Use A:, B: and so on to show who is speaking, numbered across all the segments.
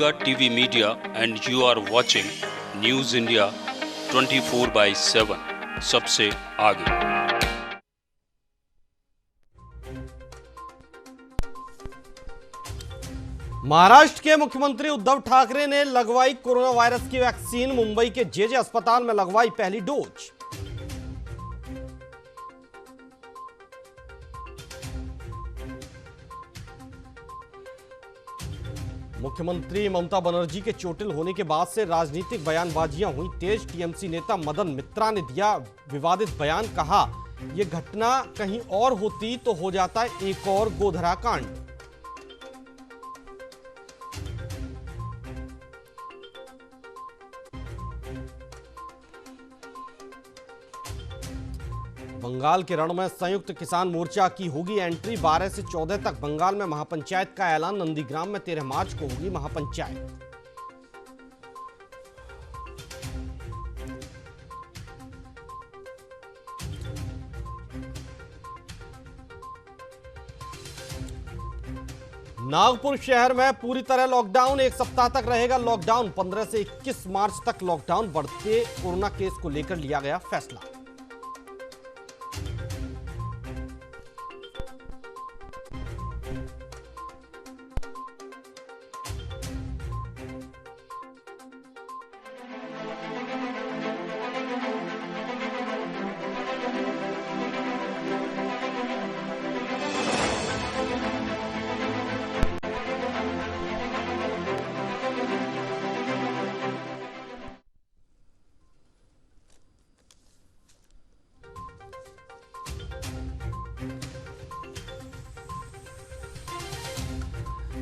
A: TV Media and you are watching News India 24/7 सबसे आगे।
B: महाराष्ट्र के मुख्यमंत्री उद्धव ठाकरे ने लगवाई कोरोना वायरस की वैक्सीन। मुंबई के जेजे अस्पताल में लगवाई पहली डोज। मुख्यमंत्री ममता बनर्जी के चोटिल होने के बाद से राजनीतिक बयानबाजियां हुई तेज। टीएमसी नेता मदन मित्रा ने दिया विवादित बयान। कहा यह घटना कहीं और होती तो हो जाता एक और गोधरा कांड। बंगाल के रण में संयुक्त किसान मोर्चा की होगी एंट्री। 12 से 14 तक बंगाल में महापंचायत का ऐलान। नंदीग्राम में 13 मार्च को होगी महापंचायत। नागपुर शहर में पूरी तरह लॉकडाउन। एक सप्ताह तक रहेगा लॉकडाउन। 15 से 21 मार्च तक लॉकडाउन। बढ़ते कोरोना केस को लेकर लिया गया फैसला।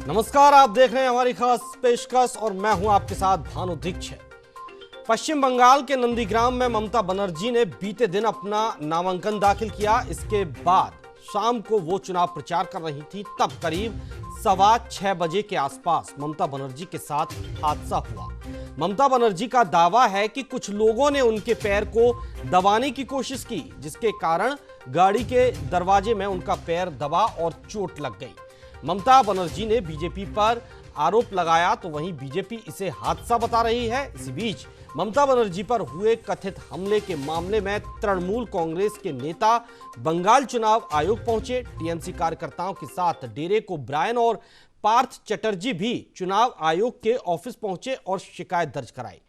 B: नमस्कार, आप देख रहे हैं हमारी खास पेशकश और मैं हूं आपके साथ भानु दीक्षित। पश्चिम बंगाल के नंदीग्राम में ममता बनर्जी ने बीते दिन अपना नामांकन दाखिल किया। इसके बाद शाम को वो चुनाव प्रचार कर रही थी। तब करीब 6:15 बजे के आसपास ममता बनर्जी के साथ हादसा हुआ। ममता बनर्जी का दावा है कि कुछ लोगों ने उनके पैर को दबाने की कोशिश की, जिसके कारण गाड़ी के दरवाजे में उनका पैर दबा और चोट लग गई। ममता बनर्जी ने बीजेपी पर आरोप लगाया तो वहीं बीजेपी इसे हादसा बता रही है। इसी बीच ममता बनर्जी पर हुए कथित हमले के मामले में तृणमूल कांग्रेस के नेता बंगाल चुनाव आयोग पहुंचे। टीएमसी कार्यकर्ताओं के साथ डेरेक ओब्रायन और पार्थ चटर्जी भी चुनाव आयोग के ऑफिस पहुंचे और शिकायत दर्ज कराई।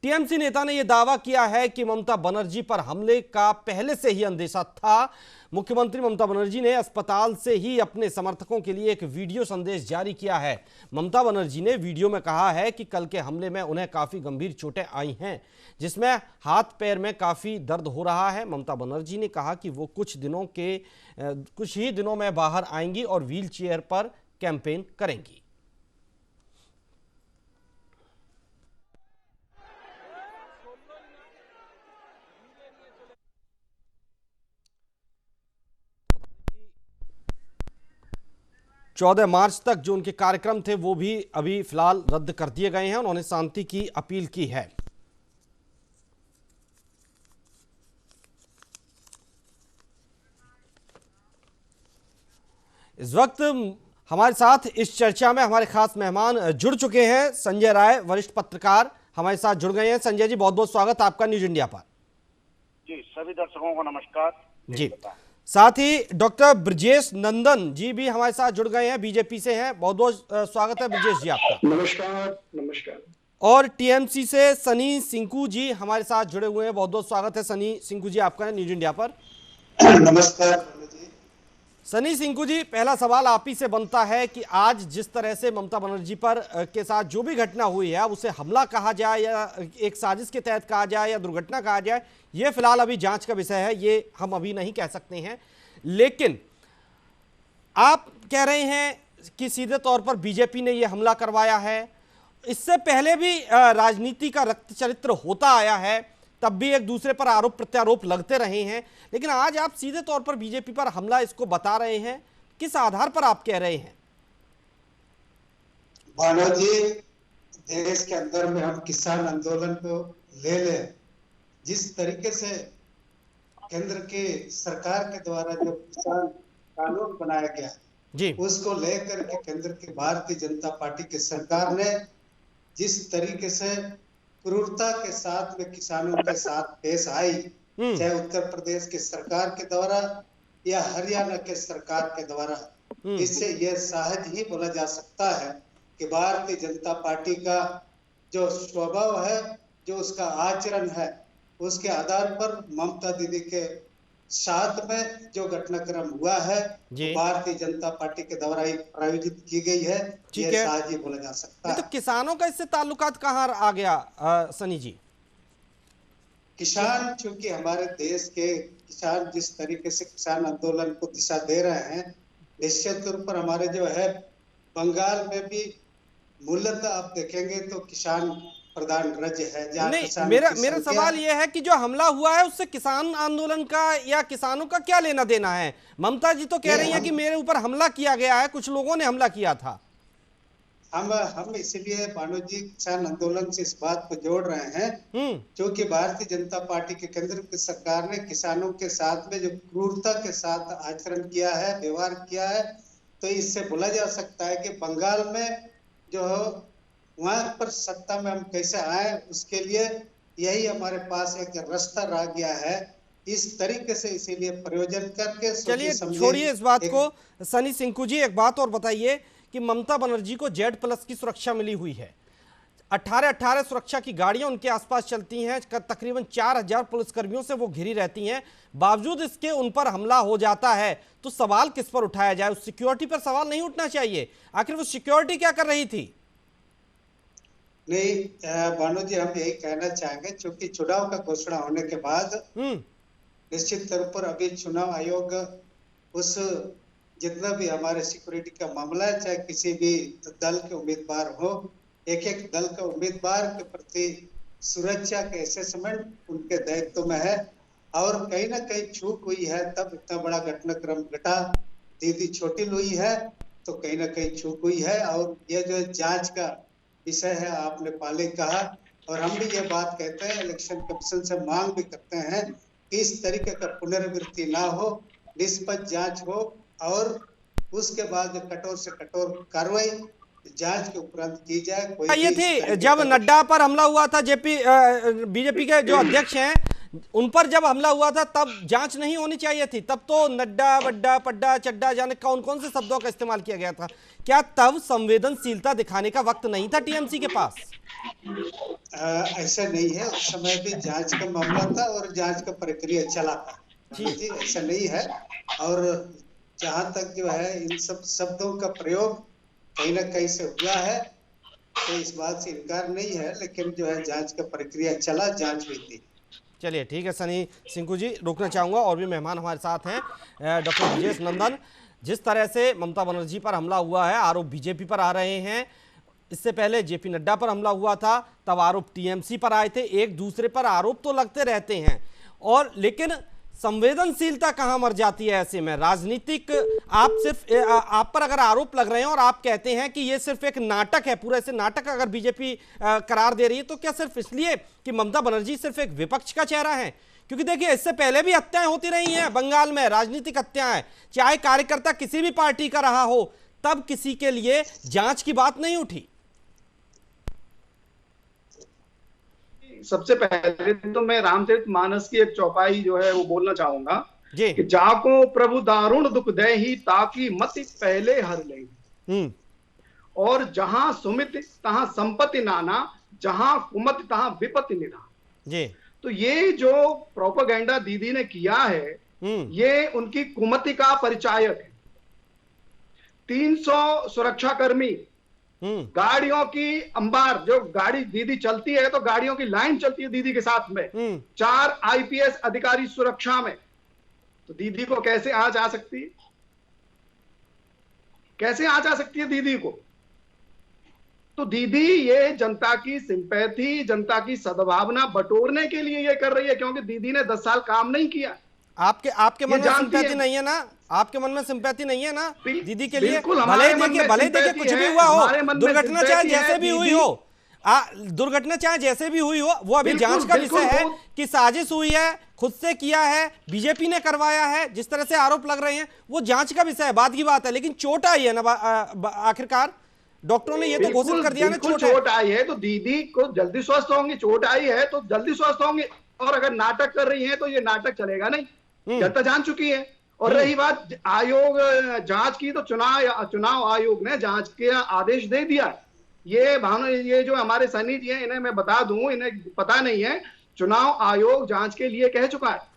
B: टीएमसी नेता ने यह दावा किया है कि ममता बनर्जी पर हमले का पहले से ही अंदेशा था। मुख्यमंत्री ममता बनर्जी ने अस्पताल से ही अपने समर्थकों के लिए एक वीडियो संदेश जारी किया है। ममता बनर्जी ने वीडियो में कहा है कि कल के हमले में उन्हें काफी गंभीर चोटें आई हैं, जिसमें हाथ पैर में काफी दर्द हो रहा है। ममता बनर्जी ने कहा कि वो कुछ ही दिनों में बाहर आएंगी और व्हील चेयर पर कैंपेन करेंगी। चौदह मार्च तक जो उनके कार्यक्रम थे वो भी अभी फिलहाल रद्द कर दिए गए हैं। उन्होंने शांति की अपील की है। इस वक्त हमारे साथ इस चर्चा में हमारे खास मेहमान जुड़ चुके हैं। संजय राय, वरिष्ठ पत्रकार, हमारे साथ जुड़ गए हैं। संजय जी, बहुत बहुत स्वागत आपका न्यूज इंडिया पर।
C: जी, सभी दर्शकों को नमस्कार
B: जी। साथ ही डॉक्टर ब्रजेश नंदन जी भी हमारे साथ जुड़ गए हैं, बीजेपी से हैं। बहुत बहुत स्वागत है ब्रजेश जी आपका।
D: नमस्कार। नमस्कार।
B: और टीएमसी से सनी सिंकू जी हमारे साथ जुड़े हुए हैं। बहुत बहुत स्वागत है सनी सिंकू जी आपका न्यूज इंडिया पर।
D: नमस्कार जी।
B: सनी सिंकू जी, पहला सवाल आप ही से बनता है कि आज जिस तरह से ममता बनर्जी पर के साथ जो भी घटना हुई है, उसे हमला कहा जाए या एक साजिश के तहत कहा जाए या दुर्घटना कहा जाए, ये फिलहाल अभी जांच का विषय है, ये हम अभी नहीं कह सकते हैं। लेकिन आप कह रहे हैं कि सीधे तौर पर बीजेपी ने यह हमला करवाया है। इससे पहले भी राजनीति का रक्त चरित्र होता आया है, तब भी एक दूसरे पर आरोप प्रत्यारोप लगते रहे हैं। लेकिन आज आप सीधे तौर पर बीजेपी पर हमला इसको बता रहे हैं, किस आधार पर आप कह रहे हैं?
D: भानु जी, देश के अंदर में हम किसान आंदोलन को ले लें, जिस तरीके से केंद्र की सरकार के द्वारा जो किसान कानून बनाया गया जी, उसको लेकर के केंद्र की भारतीय जनता पार्टी की सरकार ने जिस तरीके से क्रूरता के साथ में किसानों के साथ पेश आई, चाहे उत्तर प्रदेश की सरकार के द्वारा या हरियाणा के सरकार के द्वारा, इससे यह सहज ही बोला जा सकता है कि भारतीय जनता पार्टी का जो स्वभाव है, जो उसका आचरण है, उसके आधार पर ममता दीदी के साथ में जो घटनाक्रम हुआ है भारतीय जनता पार्टी के द्वारा ही प्रायोजित की गई है, यह सहज ही बोला जा सकता है।
B: तो किसानों का इससे ताल्लुकात कहाँ आ गया सनी जी?
D: किसान, चूंकि हमारे देश के किसान जिस तरीके से किसान आंदोलन को दिशा दे रहे हैं, निश्चित तौर पर हमारे जो है बंगाल में भी मूलतः आप देखेंगे तो किसान प्रधान राज्य है।
B: नहीं, मेरा सवाल यह है कि जो हमला हुआ है उससे किसान आंदोलन का या किसानों का क्या लेना देना है? ममता जी तो कह रही हैं कि मेरे ऊपर हमला किया गया है, कुछ लोगों ने हमला किया था।
D: हम इसलिए भानु जी किसान आंदोलन से इस बात को जोड़ रहे हैं क्योंकि भारतीय जनता पार्टी के केंद्र की सरकार ने किसानों के साथ में जो क्रूरता के साथ आचरण किया है, व्यवहार किया है, तो इससे बोला जा सकता है कि बंगाल में जो वहां पर सत्ता में हम कैसे आए, उसके लिए यही हमारे पास एक रास्ता रह गया है। इस तरीके से इसीलिए प्रयोजन करके
B: चलिए छोड़िए इस बात को। सनी सिंकू जी, एक बात और बताइए कि ममता बनर्जी को Z+ की सुरक्षा मिली हुई है। 18 सुरक्षा की गाड़ियां उनके आसपास चलती हैं, तकरीबन 4000 पुलिसकर्मियों से वो घिरी रहती हैं। बावजूद इसके उन पर हमला हो जाता है तो सवाल किस पर उठाया जाए? उस सिक्योरिटी पर सवाल नहीं उठना चाहिए? आखिर वो सिक्योरिटी क्या कर रही थी?
D: नहीं भानु जी, हम यही कहना चाहेंगे, क्योंकि चुनाव का घोषणा होने के बाद निश्चित तौर पर अभी चुनाव आयोग उस जितना भी हमारे सिक्योरिटी का मामला है, चाहे किसी भी दल के उम्मीदवार हो, एक दल के उम्मीदवार के प्रति सुरक्षा के असेसमेंट उनके दायित्व में है। और कहीं ना कहीं चूक हुई है तब इतना बड़ा घटनाक्रम घटा। दीदी छोटी हुई है तो कहीं ना कहीं चूक हुई है, और यह जो जांच का विषय है, आपने पहले कहा और हम भी ये बात कहते हैं, इलेक्शन कमीशन से मांग भी करते हैं कि इस तरीके का पुनरावृत्ति ना हो, निष्पक्ष जांच हो और उसके बाद जो कठोर से कठोर कार्रवाई जांच के उपरांत की जाए।
B: ये थी जब नड्डा पर हमला हुआ था, बीजेपी के जो अध्यक्ष हैं उन पर जब हमला हुआ था तब जांच नहीं होनी चाहिए थी? तब तो नड्डा, बड्डा, पड्डा, चड्डा, जाने कौन कौन से शब्दों का इस्तेमाल किया गया था। क्या तब संवेदनशीलता दिखाने का वक्त नहीं था टीएमसी के पास?
D: ऐसा नहीं है, उस समय भी जांच का मामला था और जांच का प्रक्रिया चला था जी, ऐसा नहीं है। और जहां तक जो है इन सब शब्दों का प्रयोग कहीं ना कहीं से हुआ है तो इस बात से इनकार नहीं है, लेकिन जो है जांच का प्रक्रिया चला, जांच हुई थी।
B: चलिए ठीक है सनी सिंकू जी, रुकना चाहूँगा। और भी मेहमान हमारे साथ हैं, डॉक्टर ब्रजेश नंदन। जिस तरह से ममता बनर्जी पर हमला हुआ है, आरोप बीजेपी पर आ रहे हैं। इससे पहले जेपी नड्डा पर हमला हुआ था, तब आरोप टीएमसी पर आए थे। एक दूसरे पर आरोप तो लगते रहते हैं, और लेकिन संवेदनशीलता कहाँ मर जाती है ऐसे में? राजनीतिक आप पर अगर आरोप लग रहे हैं और आप कहते हैं कि ये सिर्फ एक नाटक है, पूरा ऐसे नाटक अगर बीजेपी करार दे रही है, तो क्या सिर्फ इसलिए कि ममता बनर्जी सिर्फ एक विपक्ष का चेहरा है? क्योंकि देखिए इससे पहले भी हत्याएं होती रही हैं बंगाल में, राजनीतिक हत्याएं, चाहे कार्यकर्ता किसी भी पार्टी का रहा हो, तब किसी के लिए जांच की बात नहीं उठी।
E: सबसे पहले तो मैं रामचरितमानस की एक चौपाई जो है वो बोलना चाहूंगा कि जाको प्रभु दारुण दुख दे ही ताकि मति पहले हर ले, और जहां सुमित तहां संपत्ति नाना, जहां कुमत तहां विपत्ति निधान। तो ये जो प्रोपेगेंडा दीदी ने किया है, ये उनकी कुमति का परिचायक है। 300 सुरक्षाकर्मी, गाड़ियों की अंबार, जो गाड़ी दीदी चलती है तो गाड़ियों की लाइन चलती है दीदी के साथ में, 4 आईपीएस अधिकारी सुरक्षा में। तो दीदी को कैसे आंच आ सकती है? कैसे आंच आ सकती है दीदी को? तो दीदी ये जनता की सिंपैथी, जनता की सद्भावना बटोरने के लिए ये कर रही है, क्योंकि दीदी ने 10 साल काम नहीं किया।
B: आपके मन में सिंपैथी नहीं है ना? आपके मन में सिंपैथी नहीं है ना दीदी के लिए? भले देखिए कुछ भी हुआ हो, दुर्घटना चाहे जैसे भी हुई हो, दुर्घटना चाहे जैसे भी हुई हो, वो अभी जांच का विषय है कि साजिश हुई है, खुद से किया है, बीजेपी ने करवाया है, जिस तरह से आरोप लग रहे हैं वो जांच का विषय है, बात की बात है। लेकिन चोट आई है ना आखिरकार डॉक्टरों ने ये तो घोषित कर दिया ना
E: चोट आई है तो दीदी को जल्दी स्वस्थ होंगी, चोट आई है तो जल्दी स्वस्थ होंगी, और अगर नाटक कर रही है तो ये नाटक चलेगा नहीं, जनता जान चुकी है। और रही बात आयोग जांच की, तो चुनाव आयोग ने जांच के आदेश दे दिया। ये जो हमारे सनी जी हैं, इन्हें मैं बता दूं, इन्हें पता नहीं है, चुनाव आयोग जांच के लिए कह चुका है।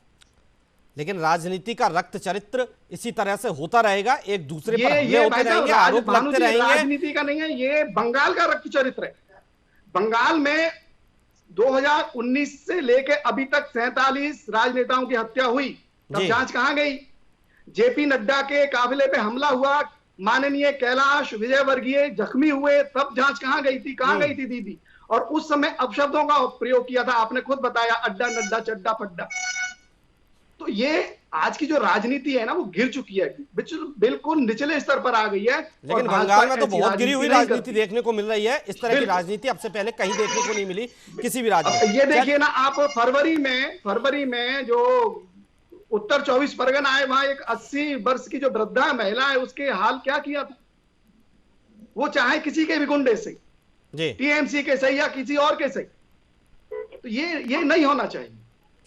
B: लेकिन राजनीति का रक्त चरित्र इसी तरह से होता रहेगा, एक दूसरे पर हमले होते रहेंगे, आरोप लगते रहेंगे।
E: राजनीति का नहीं है, ये बंगाल का रक्त चरित्र है। बंगाल में 2019 से लेके अभी तक 47 राजनेताओं की हत्या हुई, तब जांच कहां गई? जेपी नड्डा के काफिले पे हमला हुआ, माननीय कैलाश विजयवर्गीय जख्मी हुए, तब जांच कहां गई थी? कहां गई थी दीदी? और उस समय अपशब्दों का प्रयोग किया था, आपने खुद बताया, अड्डा नड्डा चड्डा फड्डा। तो ये आज की जो राजनीति है ना, वो गिर चुकी है, बिल्कुल निचले स्तर पर आ गई है।
B: लेकिन बंगाल में तो बहुत गिरी हुई राजनीति देखने को मिल रही है। इस तरह की राजनीति अब से पहले कहीं देखने को नहीं मिली किसी भी राज्य में।
E: ये देखिए ना आप, फरवरी में जो उत्तर 24 परगना है, वहां एक 80 वर्ष की जो वृद्धा महिला है, उसके हाल क्या किया था? वो चाहे किसी के भी गुंडे से, टीएमसी के सही या किसी और के सही, तो ये नहीं होना चाहिए।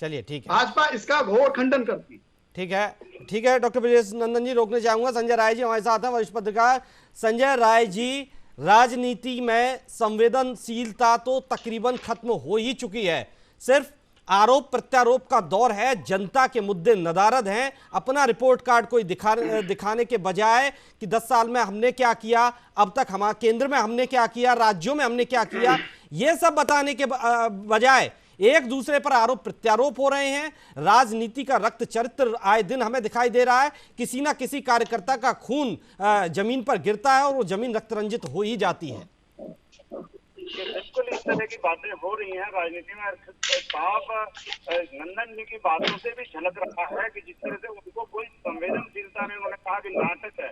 B: चलिए ठीक है,
E: भाजपा इसका घोर खंडन करती।
B: ठीक है डॉक्टर ब्रजेश नंदन जी, रोकने चाहूंगा। संजय राय जी हमारे साथ हैं, वरिष्ठ पत्रकार। संजय राय जी, राजनीति में संवेदनशीलता तो तकरीबन खत्म हो ही चुकी है, सिर्फ आरोप प्रत्यारोप का दौर है। जनता के मुद्दे नदारद हैं। अपना रिपोर्ट कार्ड कोई दिखाने के बजाय कि 10 साल में हमने क्या किया, अब तक हमारे केंद्र में हमने क्या किया, राज्यों में हमने क्या किया, ये सब बताने के बजाय एक दूसरे पर आरोप प्रत्यारोप हो रहे हैं। राजनीति का रक्त चरित्र आए दिन हमें दिखाई दे रहा है। किसी ना किसी कार्यकर्ता का खून जमीन पर गिरता है और वो जमीन रक्त रंजित हो ही जाती है।
C: बिल्कुल इस तरह की बातें हो रही हैं राजनीति में। साहब नंदन जी की बातों से भी झलक रहा है कि जिस तरह से उनको कोई संवेदनशीलता नहीं, उन्होंने कहा कि नाटक है।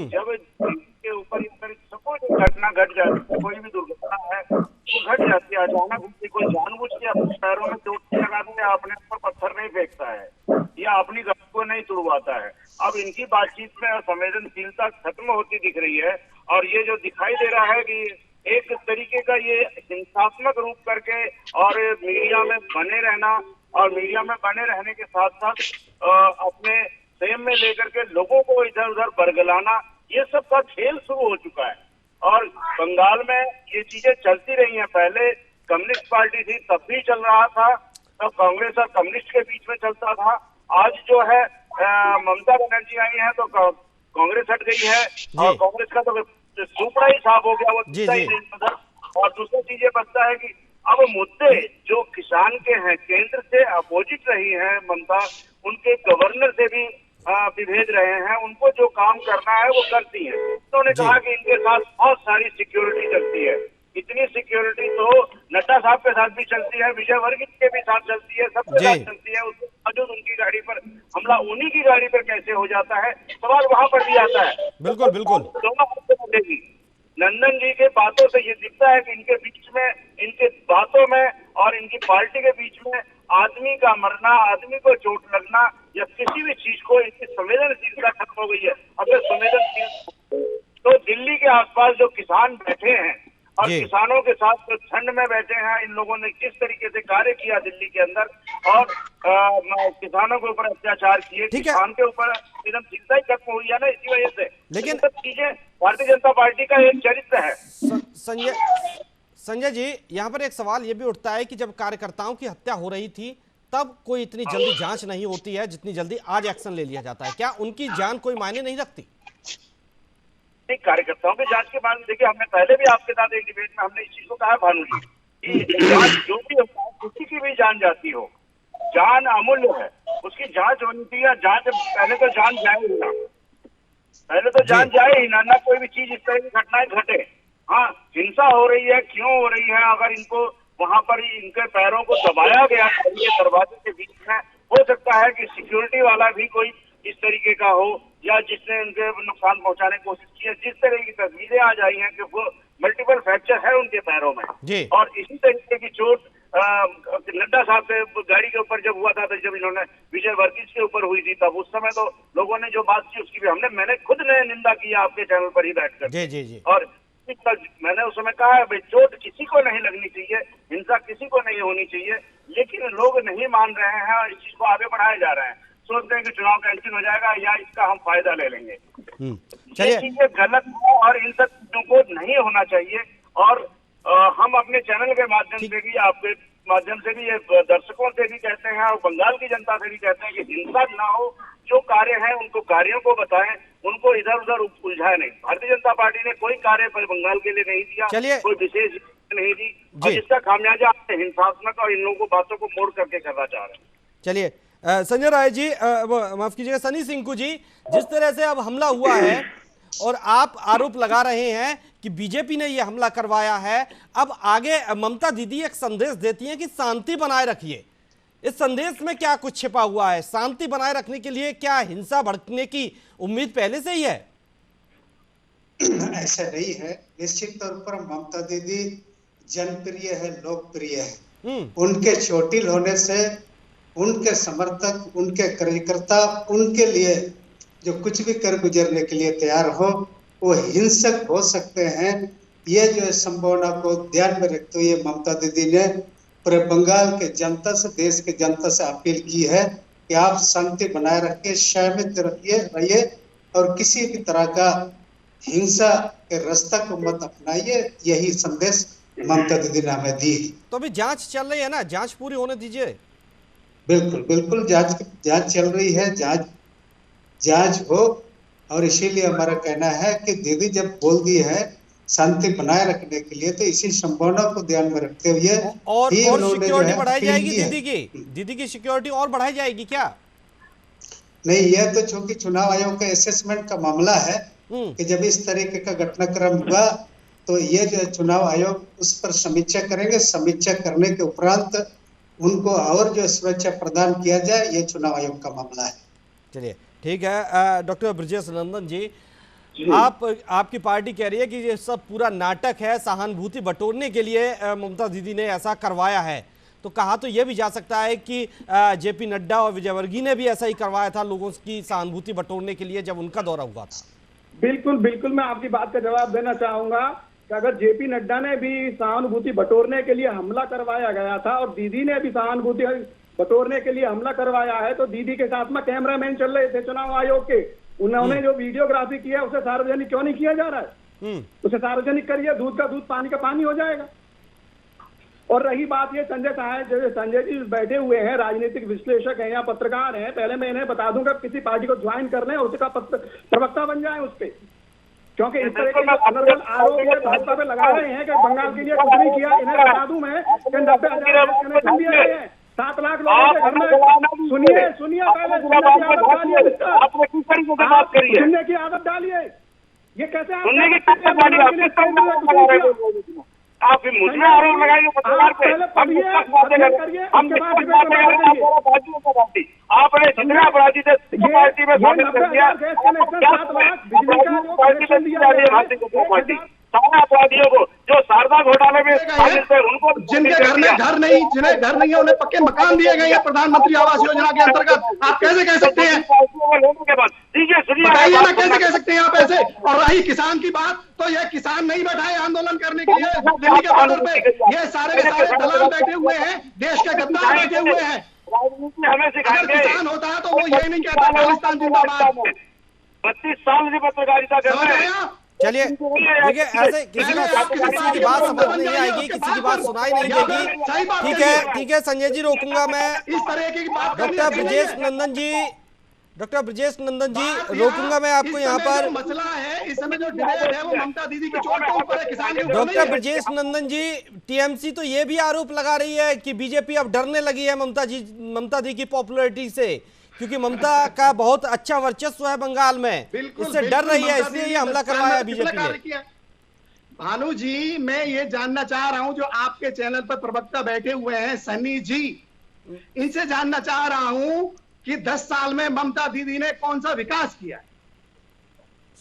C: जब के ऊपर इस तरह सपोज घटना घट जाती है, कोई भी दुर्घटना है वो घट जाती है, अचानक कोई जानबूझ के अपने पैरों में चोट लगाते हैं, अपने ऊपर पत्थर नहीं फेंकता है या अपनी गाड़ी को नहीं तुड़वाता है। अब इनकी बातचीत में संवेदनशीलता खत्म होती दिख रही है, और ये जो दिखाई दे रहा है कि एक तरीके का ये हिंसात्मक रूप करके और मीडिया में बने रहना, और मीडिया में बने रहने के साथ साथ अपने संयम में लेकर के लोगों को इधर उधर बरगलाना, ये सब का खेल शुरू हो चुका है। और बंगाल में ये चीजें चलती रही हैं। पहले कम्युनिस्ट पार्टी थी तब भी चल रहा था, तब कांग्रेस और कम्युनिस्ट के बीच में चलता था। आज जो है ममता बनर्जी आई है तो कांग्रेस हट गई है, और कांग्रेस का तो सुपड़ा ही साफ हो गया, वो उधर। और दूसरी चीज ये बचता है कि अब मुद्दे जो किसान के हैं, केंद्र से अपोजिट रही है ममता, उनके गवर्नर से भी विभेद रहे हैं, उनको जो काम करना है वो करती है। उन्होंने कहा कि इनके साथ बहुत सारी सिक्योरिटी चलती है। इतनी सिक्योरिटी तो नड्डा साहब के साथ भी चलती है, विजयवर्गीय के भी साथ चलती है, सबके साथ चलती है। उसके बावजूद उनकी गाड़ी पर हमला उन्हीं की गाड़ी पर कैसे हो जाता है, सवाल वहां पर भी आता है।
B: बिल्कुल बिल्कुल
C: दोनों मिलेगी। नंदन जी के बातों से ये दिखता है कि इनके बीच में, इनके बातों में और इनकी पार्टी के बीच में आदमी का मरना, आदमी को चोट लगना या किसी भी चीज को, इनकी संवेदनशीलता खत्म हो गई है। अगर संवेदनशील तो दिल्ली के आसपास जो किसान बैठे हैं और किसानों के साथ जो ठंड में बैठे हैं, इन लोगों ने किस तरीके से कार्य किया दिल्ली के अंदर और किसानों के ऊपर अत्याचार किए, किसान के ऊपर एकदम चिंता ही खत्म हुई है ना इसी वजह से।
B: लेकिन
C: सब चीजें भारतीय जनता पार्टी का एक चरित्र है।
B: संजय जी, यहाँ पर एक सवाल ये भी उठता है कि जब कार्यकर्ताओं की हत्या हो रही थी तब कोई इतनी जल्दी जांच नहीं होती है जितनी जल्दी आज एक्शन ले लिया जाता है। क्या उनकी जान कोई मायने नहीं रखती?
C: कार्यकर्ताओं की जांच के बाद देखिए, हमने पहले भी आपके साथ एक डिबेट में हमने इस चीज को कहा भानु जी कि जांच जो भी होता है, किसी की भी जान जाती हो, जान अमूल्य है, उसकी जांच होनी चाहिए। जांच पहले तो जान जाए ही ना, पहले तो जान जाए ही ना कोई भी चीज इस तरह की घटनाएं घटे। हाँ, हिंसा हो रही है, क्यों हो रही है? अगर इनको वहां पर ही इनके पैरों को दबाया गया दरवाजे के बीच में, हो सकता है कि सिक्योरिटी वाला भी कोई इस तरीके का हो या जिसने उनके नुकसान पहुंचाने की कोशिश की है। जिस तरह की तस्वीरें आज आई हैं कि वो मल्टीपल फ्रैक्चर है उनके पैरों में, और इसी तरीके की चोट नड्डा साहब के गाड़ी के ऊपर जब हुआ था, तो जब इन्होंने विजयवर्गीय के ऊपर हुई थी, तब उस समय तो लोगों ने जो बात की उसकी भी मैंने खुद ने निंदा की आपके चैनल पर ही बैठकर।
B: जी जी जी।
C: और मैंने उस समय कहा है भाई चोट किसी को नहीं लगनी चाहिए, हिंसा किसी को नहीं होनी चाहिए, लेकिन लोग नहीं मान रहे हैं और इस चीज को आगे बढ़ाए जा रहे हैं। सोचते हैं कि चुनाव कैंसिल हो जाएगा या इसका हम फायदा ले लेंगे। ये चीजें गलत है और इन सब चीजों को नहीं होना चाहिए। और हम अपने चैनल के माध्यम से भी, आपके माध्यम से भी, ये दर्शकों से भी कहते हैं और बंगाल की जनता से भी कहते हैं कि हिंसा ना हो, जो कार्य है उनको कार्यों को बताएं, उनको इधर उधर उलझाए नहीं। भारतीय जनता पार्टी ने कोई कार्य बंगाल के लिए नहीं दिया, कोई विशेष नहीं दी, और जिसका खामियाजा हिंसात्मक और इन लोगों को बातों को मोड़ करके करना चाह रहे हैं।
B: चलिए संजय राय जी, माफ कीजिएगा सनी सिंकू जी, जिस तरह से अब हमला हुआ है और आप आरोप लगा रहे हैं कि बीजेपी ने यह हमला करवाया है, अब आगे ममता दीदी एक संदेश देती हैं कि शांति बनाए रखिए। इस संदेश में क्या कुछ छिपा हुआ है? शांति बनाए रखने के लिए क्या हिंसा भड़कने की उम्मीद पहले से ही है?
D: ऐसा नहीं है। निश्चित तौर पर ममता दीदी जनप्रिय है, लोकप्रिय है। उनके चोटिल होने से उनके समर्थक, उनके कार्यकर्ता उनके लिए जो कुछ भी कर गुजरने के लिए तैयार हो, वो हिंसक हो सकते हैं। ये जो संभावना को ध्यान में रखते हुए ममता दीदी ने पूरे बंगाल के जनता से, देश के जनता से अपील की है कि आप शांति बनाए रखिए, संयमित रहिए और किसी भी तरह का हिंसा के रास्ता को मत अपनाइए। यही संदेश ममता दीदी ने हमें दी।
B: तो अभी जांच चल रही है ना, जांच पूरी होने दीजिए।
D: बिल्कुल बिल्कुल, जांच चल रही है, जांच हो। और इसीलिए हमारा कहना है कि दीदी जब बोल दी है शांति बनाए रखने के लिए, तो इसी संभावना को ध्यान में रखते हुए
B: और सिक्योरिटी बढ़ाई जाएगी। दीदी की सिक्योरिटी और बढ़ाई जाएगी क्या?
D: नहीं, यह तो चूंकि चुनाव आयोग का असेसमेंट का मामला है कि जब इस तरीके का घटनाक्रम हुआ तो ये जो चुनाव आयोग उस पर समीक्षा करेंगे। समीक्षा करने के उपरांत उनको और जो सुरक्षा प्रदान किया जाए, ये चुनाव आयोग का मामला है।
B: चलिए ठीक है। डॉक्टर ब्रजेश नंदन जी, आपकी पार्टी कह रही है कि ये सब पूरा नाटक है, सहानुभूति बटोरने के लिए ममता दीदी ने ऐसा करवाया है। तो कहा तो यह भी जा सकता है कि जेपी नड्डा और विजयवर्गीय ने भी ऐसा ही करवाया था लोगों की सहानुभूति बटोरने के लिए जब उनका दौरा हुआ था।
E: बिल्कुल बिल्कुल, मैं आपकी बात का जवाब देना चाहूंगा कि अगर जेपी नड्डा ने भी सहानुभूति बटोरने के लिए हमला करवाया गया था और दीदी ने भी सहानुभूति बटोरने के लिए हमला करवाया है, तो दीदी के साथ में कैमरामैन चल रहे थे चुनाव आयोग के, उन्होंने जो वीडियोग्राफी किया है उसे सार्वजनिक क्यों नहीं किया जा रहा है? उसे सार्वजनिक करिए, दूध का दूध पानी का पानी हो जाएगा। और रही बात ये संजय साहब, जैसे संजय जी बैठे हुए हैं, राजनीतिक विश्लेषक हैं या पत्रकार हैं, पहले मैं इन्हें बता दूंगा किसी पार्टी को ज्वाइन कर लें, उसका प्रवक्ता बन जाए उस पर, क्योंकि इस तरह के अनर्गल आरोप ये भाजपा पे लगा रहे हैं कि बंगाल के लिए कुछ नहीं किया। इन्हें बता दूं मैं कि 90,000 कनेक्शन दिए गए हैं, 7 लाख लोगों के घर में। सुनिए पहले सुनने की आदत डालिए। ये कैसे
C: आप मुझे आरोप लगाइए पत्रकार पे, आपने जितने अपराधी थे पार्टी में शामिल कर दिया, सारे अपराधियों को जो शारदा घोटाले में शामिल थे उनको,
E: जिनके घर में घर नहीं, जिन्हें घर नहीं है उन्हें पक्के मकान दिए गए हैं प्रधानमंत्री आवास योजना के अंतर्गत। आप कैसे कह सकते हैं? बताइए ना, कैसे कह सकते हैं आप ऐसे? और रही किसान की बात, तो ये किसान नहीं बैठाए आंदोलन करने के लिए दिल्ली के बॉर्डर पे। ये सारे के सारे दलाल बैठे हुए हैं, देश के गद्दार बैठे हुए हैं। अगर किसान होता है तो वो ये नहीं कहता खालिस्तान जिंदाबाद।
C: 32 साल से पत्रकारिता कर रहे हैं।
B: चलिए देखिए, ऐसे किसी की बात समझ नहीं आएगी, किसी की बात सुनाई नहीं देगी। ठीक है संजय जी, रोकूंगा मैं।
E: इस तरह की बात
B: डॉक्टर ब्रजेश नंदन जी रोकूंगा मैं आपको यहाँ पर।
E: मसला है इस समय जो डिबेट है वो ममता दीदी की चोट के ऊपर है, किसान के ऊपर।
B: डॉक्टर ब्रजेश नंदन जी, टीएमसी तो ये भी आरोप लगा रही है कि बीजेपी अब डरने लगी है ममता दी की पॉपुलैरिटी से, क्योंकि ममता का बहुत अच्छा वर्चस्व है बंगाल में, इससे डर रही है, इसलिए ये हमला करवाया बीजेपी ने।
E: भानु जी, मैं ये जानना चाह रहा हूं, जो आपके चैनल पर प्रवक्ता बैठे हुए हैं सनी जी, इनसे जानना चाह रहा हूं कि 10 साल में ममता दीदी ने कौन सा विकास किया,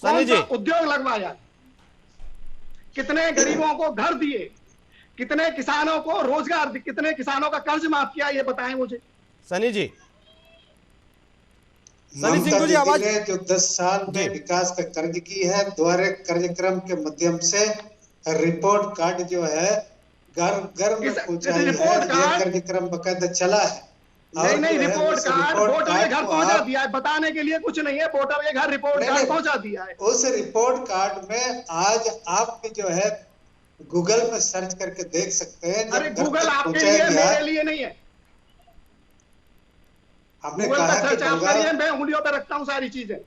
E: कौन सा उद्योग लगवाया, कितने गरीबों को घर दिए, कितने किसानों को रोजगार, कितने किसानों का कर्ज माफ किया, ये बताएं मुझे।
B: सनी जी,
D: ममता दीदी ने जो 10 साल में विकास का कर्ज की है, द्वारे कार्यक्रम के माध्यम से रिपोर्ट कार्ड जो है घर में पहुंचाई है, यह कार्यक्रम बकायदा चला है।
E: नहीं, रिपोर्ट कार्ड वोटर के घर पहुंचा दिया है, बताने के लिए कुछ नहीं है, वोटर के घर रिपोर्ट कार्ड पहुंचा दिया है।
D: उस रिपोर्ट कार्ड में आज आप भी जो है गूगल में सर्च करके देख सकते हैं।
E: अरे गूगल आपके लिए, मेरे लिए नहीं है।
D: हमने कहा कि बंगाल,
E: मैं उंगलियों पे रखता हूँ सारी चीजें।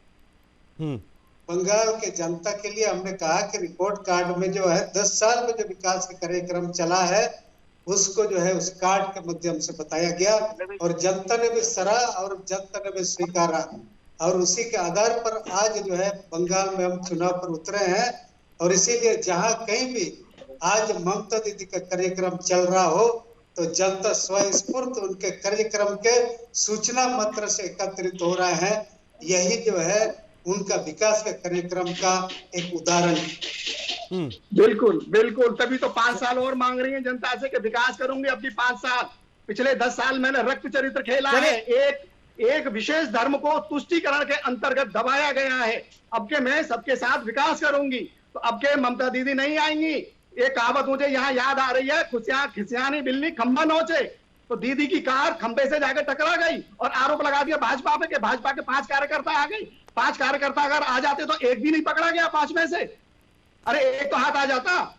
D: बंगाल के जनता के लिए हमने कहा कि रिपोर्ट कार्ड में जो है 10 साल में जो विकास का कार्यक्रम चला है उसको जो है उस कार्ड के माध्यम से बताया गया और जनता ने भी सराहा और जनता ने भी स्वीकारा और उसी के आधार पर आज जो है बंगाल में हम चुनाव पर उतरे हैं। और इसीलिए जहां कहीं भी आज ममता दीदी का कार्यक्रम चल रहा हो तो जनता स्वस्फूर्त उनके कार्यक्रम के सूचना मात्र से एकत्रित हो रहे हैं। यही जो है उनका विकास के कार्यक्रम का एक उदाहरण।
E: बिल्कुल बिल्कुल, तभी तो 5 साल और मांग रही है जनता से कि विकास करूंगी अपनी 5 साल। पिछले 10 साल मैंने रक्त चरित्र खेला है, एक विशेष धर्म को तुष्टीकरण के अंतर्गत दबाया गया है। अब के मैं सबके साथ विकास करूंगी, तो अब के ममता दीदी नहीं आएंगी। एक कहावत मुझे यहाँ याद आ रही है, खिसियानी बिल्ली खंभा नोचे। तो दीदी की कार खंभे से जाकर टकरा गई और आरोप लगा दिया भाजपा पे कि भाजपा के 5 कार्यकर्ता आ गई। 5 कार्यकर्ता अगर आ जाते तो एक भी नहीं पकड़ा गया 5 में से। अरे एक तो हाथ आ जाता।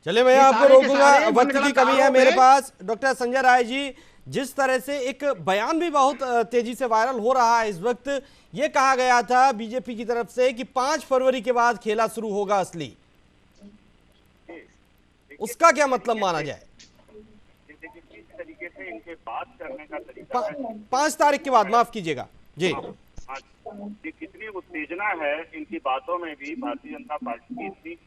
B: चलिए मैं आपको रोकूंगा, वक्त की कमी है मेरे पास। डॉक्टर संजय राय जी, जिस तरह से एक बयान भी बहुत तेजी से वायरल हो रहा है इस वक्त, ये कहा गया था बीजेपी की तरफ से कि 5 फरवरी के बाद खेला शुरू होगा असली, उसका क्या मतलब माना जाए?
C: किस तरीके से इनके बात करने का तरीका है,
B: 5 तारीख के बाद, माफ कीजिएगा जी,
C: ये कितनी उत्तेजना है इनकी बातों में भी। भारतीय जनता पार्टी की इतनी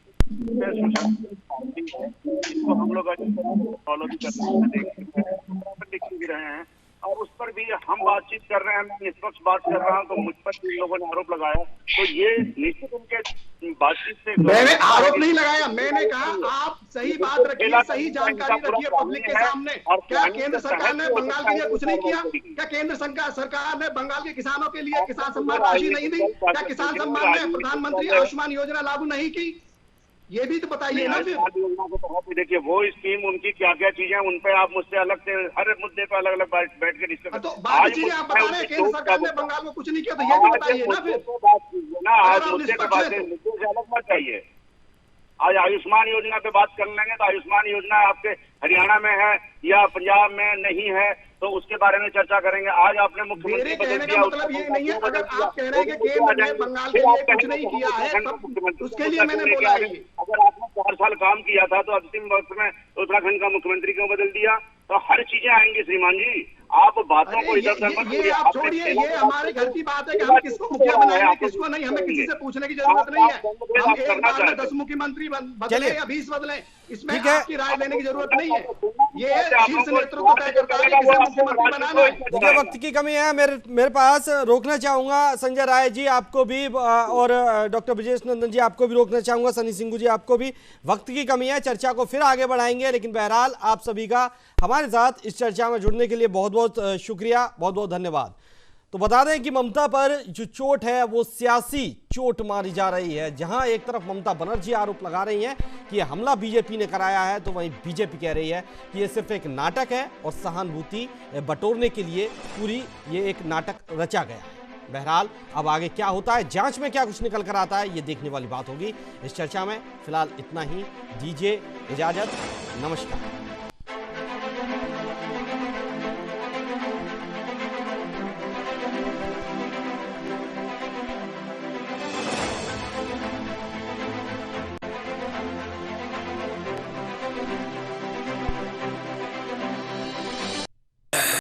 C: इसको हम लोग फॉलो भी रहे हैं और उस पर भी हम बातचीत कर रहे हैं। मैं निष्पक्ष बात कर रहा हूं तो मुझ पर भी लोगों ने आरोप लगाया, तो ये निश्चित उनके बातचीत से
E: मैंने आरोप नहीं लगाया। मैंने कहा आप सही बात रखिए, सही जानकारी रखिए पब्लिक के सामने। क्या केंद्र सरकार ने बंगाल के लिए कुछ नहीं किया? क्या केंद्र सरकार ने बंगाल के किसानों के लिए किसान सम्मान राशि नहीं दी? क्या किसान सम्मान में प्रधानमंत्री आयुष्मान योजना लागू नहीं की? ये भी तो बताइए ना। फिर
C: देखिए वो स्कीम उनकी क्या क्या चीजें, उन पे आप मुझसे अलग से हर मुद्दे पे अलग अलग बैठ के डिस्कस।
E: तो बाकी चीजें आप बता रहे हैं केंद्र सरकार ने बंगाल में कुछ नहीं किया, तो ये भी बताइए ना। फिर
C: ना आज मुद्दे पे बातें अलग मत चाहिए। आज आयुष्मान योजना पे बात कर लेंगे तो आयुष्मान योजना आपके हरियाणा में है या पंजाब में नहीं है तो उसके बारे में चर्चा करेंगे। आज आपने मुख्यमंत्री
E: कहने का मतलब ये नहीं है, अगर आप कह रहे हैं कि केंद्र ने बंगाल के लिए कुछ नहीं किया है तब उसके लिए मैंने बोला है।
C: अगर आपने 4 साल काम किया था तो अंतिम वक्त में उत्तराखंड का मुख्यमंत्री क्यों बदल दिया? तो हर चीजें आएंगी श्रीमान जी, आप बातों को इधर उधर
E: ये आप छोड़िए, ये हमारे घर की बात है कि हम किसको मुखिया बनाएंगे किसको नहीं, हमें किसी से पूछने की जरूरत नहीं है। हम एक बार में 10 मुख्यमंत्री बदले या 20 बदले, इसमें आपकी राय लेने की जरूरत नहीं है। ये शीर्ष नेतृत्व तय करता है कि किसे मुख्यमंत्री बनाना है।
B: देखिए वक्त की कमी है मेरे पास, रोकना चाहूंगा संजय राय जी आपको भी और डॉक्टर ब्रजेश नंदन जी आपको भी रोकना चाहूंगा, सनी सिंह जी आपको भी। वक्त की कमी है, चर्चा को फिर आगे बढ़ाएंगे, लेकिन बहरहाल आप सभी का हमारे साथ इस चर्चा में जुड़ने के लिए बहुत बहुत शुक्रिया, बहुत बहुत धन्यवाद। तो बता दें कि ममता पर जो चोट है वो सियासी चोट मारी जा रही है। जहां एक तरफ ममता बनर्जी आरोप लगा रही हैं कि यह हमला बीजेपी ने कराया है, तो वहीं बीजेपी कह रही है कि यह सिर्फ एक नाटक है और सहानुभूति बटोरने के लिए पूरी ये एक नाटक रचा गया है। बहरहाल अब आगे क्या होता है, जांच में क्या कुछ निकल कर आता है, ये देखने वाली बात होगी इस चर्चा में। फिलहाल इतना ही, दीजिए इजाजत, नमस्कार।